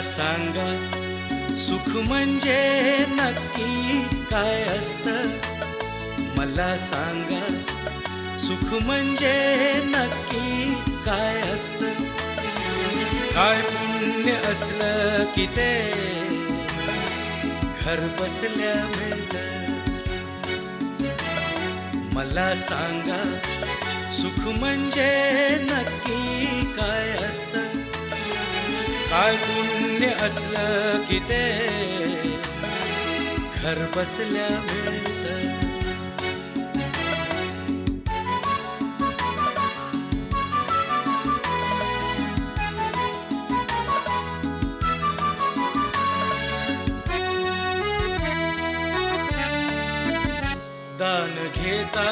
सांगा सुख म्हणजे नक्की काय असतं. मला सांगा सुख म्हणजे नक्की काय असतं. काय पुण्य असलं की ते घर बसल्या मिळतं. मला सांगा सुख म्हणजे नक्की काय असतं. काय पुण्य असलं की ते घर बसल्या मिळतं. दान घेता